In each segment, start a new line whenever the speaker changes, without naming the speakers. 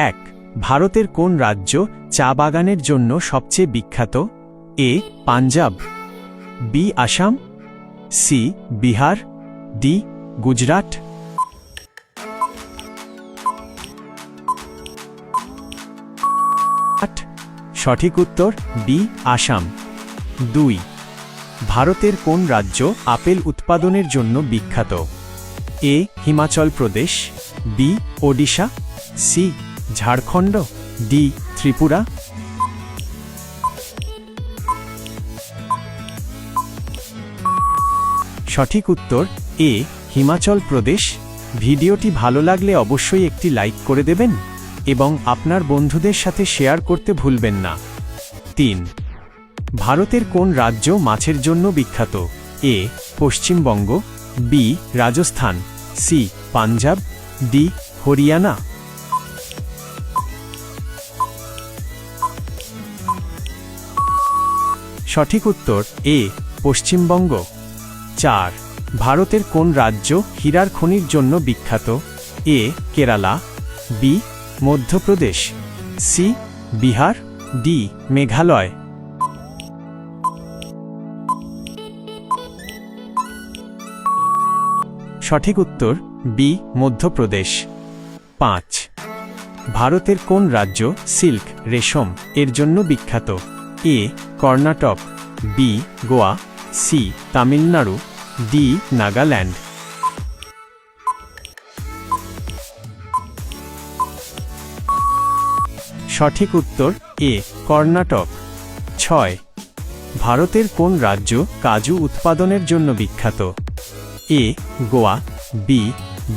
এক ভারতের কোন রাজ্য চা বাগানের জন্য সবচেয়ে বিখ্যাত? A Punjab, B Assam, C Bihar, D Gujarat. সঠিক উত্তর বি আসাম। 2 ভারতের কোন রাজ্য আপেল উৎপাদনের জন্য বিখ্যাত? A Himachal Pradesh, B Odisha, C Jharkhand, D Tripura. সঠিক উত্তর এ হিমাচল প্রদেশ। ভিডিওটি ভালো লাগলে অবশ্যই একটি লাইক করে দেবেন এবং আপনার বন্ধুদের সাথে শেয়ার করতে ভুলবেন না। 3 ভারতের কোন রাজ্য মাছের জন্য বিখ্যাত? A Paschimbanga, B Rajasthan, C Punjab, D Haryana. সঠিক উত্তর এ পশ্চিমবঙ্গ। 4 ভারতের কোন রাজ্য হীরার খনির জন্য বিখ্যাত? A Kerala, B Madhya Pradesh, C Bihar, D Meghalaya. সঠিক উত্তর বি মধ্যপ্রদেশ। 5 ভারতের কোন রাজ্য সিল্ক রেশম এর জন্য বিখ্যাত? A Karnataka, B Goa, C Tamil Nadu, D Nagaland. সঠিক উত্তর এ কর্ণাটক। 6 ভারতের কোন রাজ্য কাজু উৎপাদনের জন্য বিখ্যাত? A Goa, B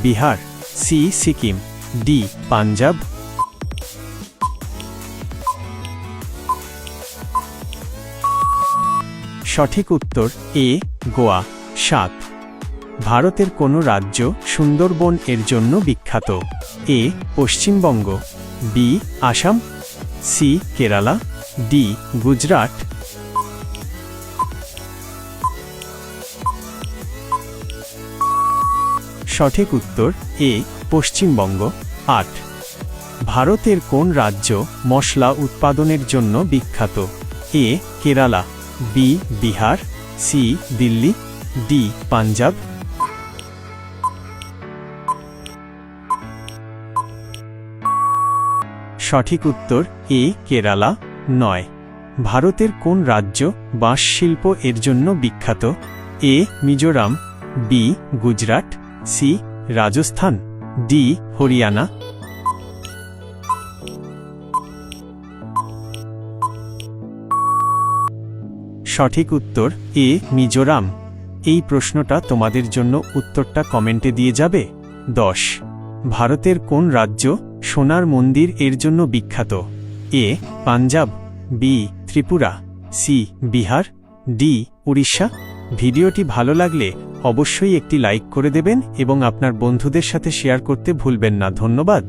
Bihar, C Sikkim, D Punjab. সঠিক উত্তর এ গোয়া। 7 ভারতের কোন রাজ্য সুন্দরবন এর জন্য বিখ্যাত? A Paschimbanga, B Assam, C Kerala, D Gujarat. সঠিক উত্তর এ পশ্চিমবঙ্গ। 8 ভারতের কোন রাজ্য মশলা উৎপাদনের জন্য বিখ্যাত? A Kerala, B Bihar, C Delhi, D Punjab. সঠিক উত্তর এ কেরালা। 9 ভারতের কোন রাজ্য বাঁশ শিল্প এর জন্য বিখ্যাত? A Mizoram, B Gujarat, C Rajasthan, D Haryana. সঠিক উত্তর এ মিজোরাম। এই প্রশ্নটা তোমাদের জন্য উত্তরটা কমেন্টে দিয়ে যাবে। 10 ভারতের কোন রাজ্য সোনার মন্দির এর জন্য বিখ্যাত? A Punjab, B Tripura, C Bihar, D Orissa. ভিডিওটি ভালো লাগলে অবশ্যই একটি লাইক করে দেবেন এবং আপনার বন্ধুদের সাথে শেয়ার করতে ভুলবেন না। ধন্যবাদ।